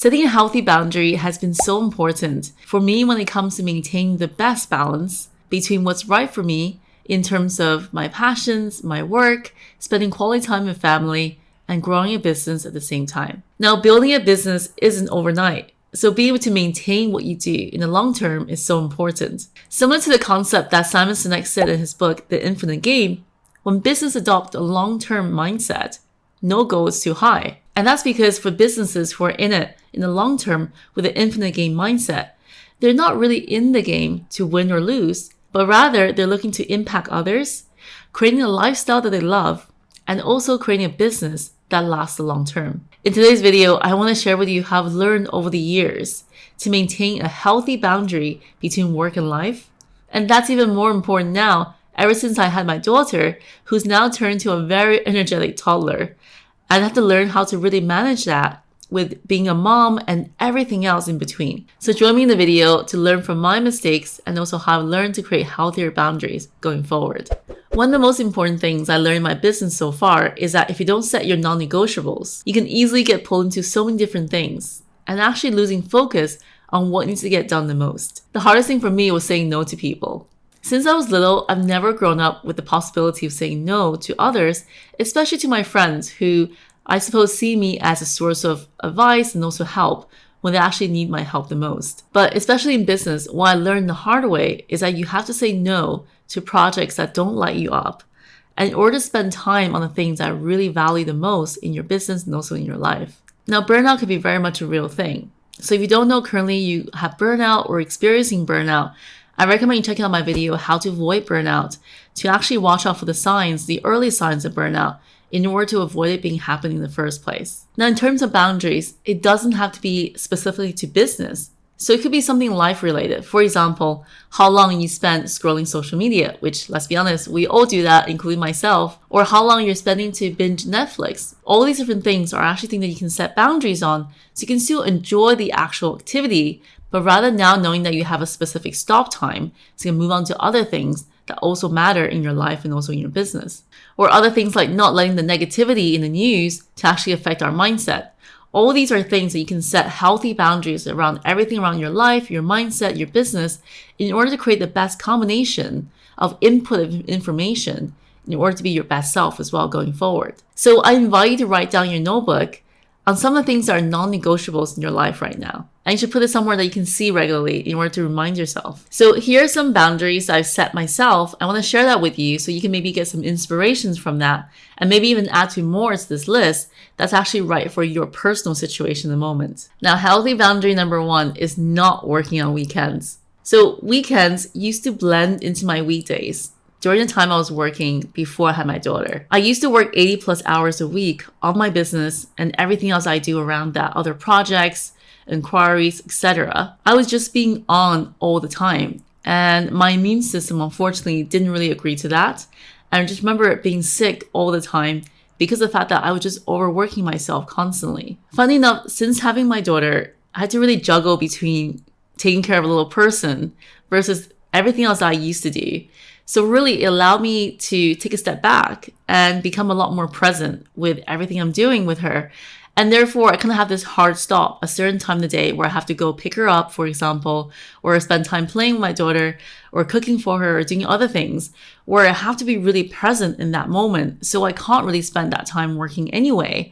Setting a healthy boundary has been so important for me when it comes to maintaining the best balance between what's right for me in terms of my passions, my work, spending quality time with family, and growing a business at the same time. Now, building a business isn't overnight, so being able to maintain what you do in the long term is so important. Similar to the concept that Simon Sinek said in his book, The Infinite Game, when business adopt a long-term mindset, no goal is too high. And that's because for businesses who are in it in the long term with an infinite game mindset, they're not really in the game to win or lose, but rather they're looking to impact others, creating a lifestyle that they love, and also creating a business that lasts the long term. In today's video, I want to share with you how I've learned over the years to maintain a healthy boundary between work and life. And that's even more important now, ever since I had my daughter, who's now turned to a very energetic toddler. I have to learn how to really manage that with being a mom and everything else in between. So join me in the video to learn from my mistakes and also how I've learned to create healthier boundaries going forward. One of the most important things I learned in my business so far is that if you don't set your non-negotiables, you can easily get pulled into so many different things and actually losing focus on what needs to get done the most. The hardest thing for me was saying no to people. Since I was little, I've never grown up with the possibility of saying no to others, especially to my friends who I suppose see me as a source of advice and also help when they actually need my help the most. But especially in business, what I learned the hard way is that you have to say no to projects that don't light you up, and in order to spend time on the things that I really value the most in your business and also in your life. Now, burnout can be very much a real thing. So if you don't know currently you have burnout or experiencing burnout, I recommend you checking out my video, How to Avoid Burnout, to actually watch out for the signs, the early signs of burnout, in order to avoid it being happening in the first place. Now, in terms of boundaries, it doesn't have to be specifically to business. So it could be something life related. For example, how long you spend scrolling social media, which, let's be honest, we all do that, including myself, or how long you're spending to binge Netflix. All these different things are actually things that you can set boundaries on, so you can still enjoy the actual activity, but rather now knowing that you have a specific stop time, so you can move on to other things that also matter in your life and also in your business. Or other things like not letting the negativity in the news to actually affect our mindset. All these are things that you can set healthy boundaries around everything around your life, your mindset, your business, in order to create the best combination of input of information in order to be your best self as well going forward. So I invite you to write down your notebook on some of the things that are non-negotiables in your life right now. And you should put it somewhere that you can see regularly in order to remind yourself. So here are some boundaries I've set myself. I want to share that with you so you can maybe get some inspirations from that and maybe even add to more to this list that's actually right for your personal situation in the moment. Now, healthy boundary number 1 is not working on weekends. So weekends used to blend into my weekdays. During the time I was working before I had my daughter, I used to work 80 plus hours a week on my business and everything else I do around that, other projects, inquiries, etc. I was just being on all the time. And my immune system, unfortunately, didn't really agree to that. And I just remember being sick all the time because of the fact that I was just overworking myself constantly. Funny enough, since having my daughter, I had to really juggle between taking care of a little person versus everything else that I used to do. So really it allowed me to take a step back and become a lot more present with everything I'm doing with her. And therefore I kind of have this hard stop, a certain time of the day where I have to go pick her up, for example, or spend time playing with my daughter or cooking for her or doing other things where I have to be really present in that moment. So I can't really spend that time working anyway.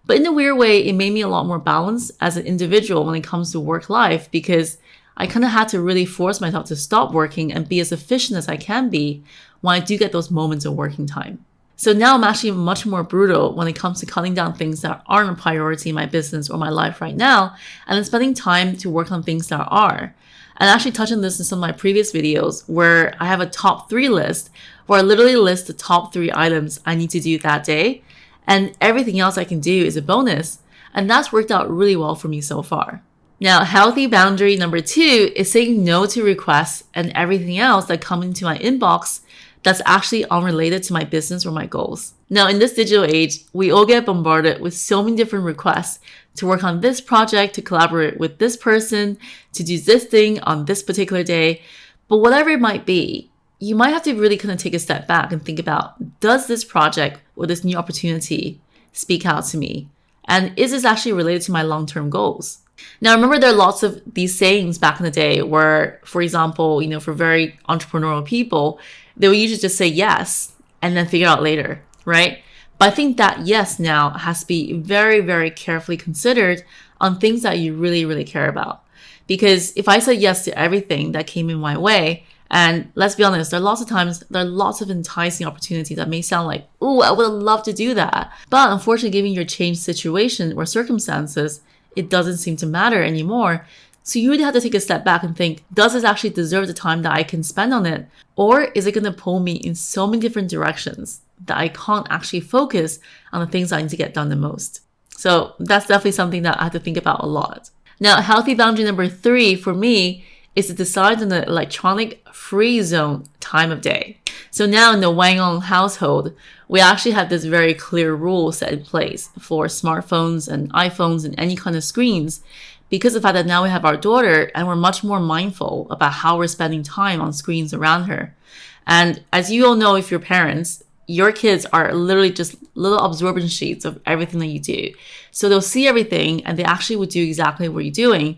But in a weird way, it made me a lot more balanced as an individual when it comes to work life because I kind of had to really force myself to stop working and be as efficient as I can be when I do get those moments of working time. So now I'm actually much more brutal when it comes to cutting down things that aren't a priority in my business or my life right now, and then spending time to work on things that are. And I actually touched on this in some of my previous videos where I have a top 3 list where I literally list the top 3 items I need to do that day, and everything else I can do is a bonus. And that's worked out really well for me so far. Now, healthy boundary number 2 is saying no to requests and everything else that come into my inbox that's actually unrelated to my business or my goals. Now, in this digital age, we all get bombarded with so many different requests to work on this project, to collaborate with this person, to do this thing on this particular day. But whatever it might be, you might have to really kind of take a step back and think about, does this project or this new opportunity speak out to me? And is this actually related to my long-term goals? Now, remember, there are lots of these sayings back in the day where, for example, for very entrepreneurial people, they will usually just say yes and then figure out later, right? But I think that yes now has to be very, very carefully considered on things that you really, really care about. Because if I said yes to everything that came in my way, and let's be honest, there are lots of enticing opportunities that may sound like, oh, I would love to do that. But unfortunately, given your changed situation or circumstances, it doesn't seem to matter anymore. So you really have to take a step back and think, does this actually deserve the time that I can spend on it? Or is it going to pull me in so many different directions that I can't actually focus on the things I need to get done the most? So that's definitely something that I have to think about a lot. Now, healthy boundary number 3 for me is to decide on the electronic free zone time of day. So now in the Wang On household, we actually have this very clear rule set in place for smartphones and iPhones and any kind of screens, because of the fact that now we have our daughter and we're much more mindful about how we're spending time on screens around her. And as you all know, if you're parents, your kids are literally just little absorption sheets of everything that you do. So they'll see everything and they actually would do exactly what you're doing.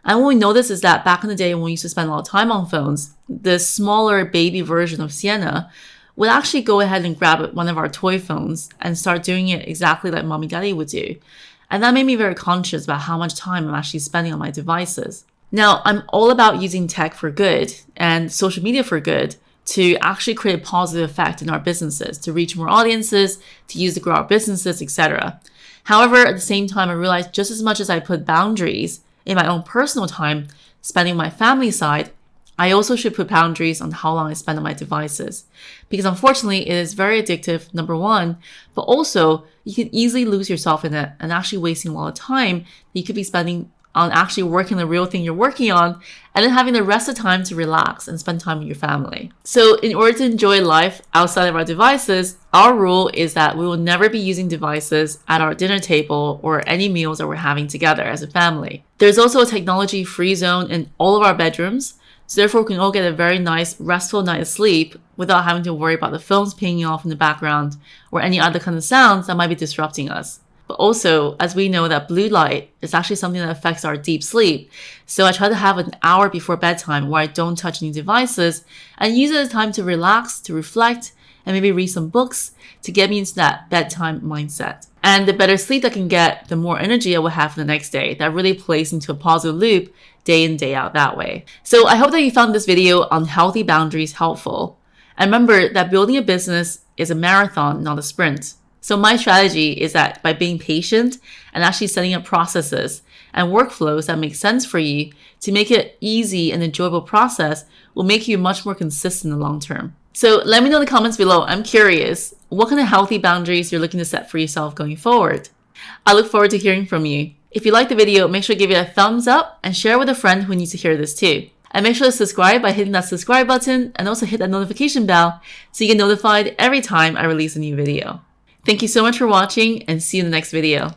And what we notice is that back in the day when we used to spend a lot of time on phones, the smaller baby version of Sienna would actually go ahead and grab one of our toy phones and start doing it exactly like mommy daddy would do. And that made me very conscious about how much time I'm actually spending on my devices. Now, I'm all about using tech for good and social media for good to actually create a positive effect in our businesses, to reach more audiences, to use to grow our businesses, etc. However, at the same time, I realized just as much as I put boundaries in my own personal time, spending my family side, I also should put boundaries on how long I spend on my devices. Because unfortunately, it is very addictive, number one, but also you can easily lose yourself in it and actually wasting a lot of time that you could be spending on actually working the real thing you're working on, and then having the rest of the time to relax and spend time with your family. So in order to enjoy life outside of our devices, our rule is that we will never be using devices at our dinner table or any meals that we're having together as a family. There's also a technology-free zone in all of our bedrooms, so therefore we can all get a very nice, restful night of sleep without having to worry about the phones pinging off in the background or any other kind of sounds that might be disrupting us. But also, as we know, that blue light is actually something that affects our deep sleep. So I try to have an hour before bedtime where I don't touch any devices and use it as time to relax, to reflect, and maybe read some books to get me into that bedtime mindset. And the better sleep I can get, the more energy I will have for the next day. That really plays into a positive loop day in, day out that way. So I hope that you found this video on healthy boundaries helpful. And remember that building a business is a marathon, not a sprint. So my strategy is that by being patient and actually setting up processes and workflows that make sense for you to make it easy and enjoyable process will make you much more consistent in the long term. So let me know in the comments below. I'm curious, what kind of healthy boundaries you're looking to set for yourself going forward? I look forward to hearing from you. If you liked the video, make sure to give it a thumbs up and share with a friend who needs to hear this too. And make sure to subscribe by hitting that subscribe button and also hit that notification bell so you get notified every time I release a new video. Thank you so much for watching and see you in the next video.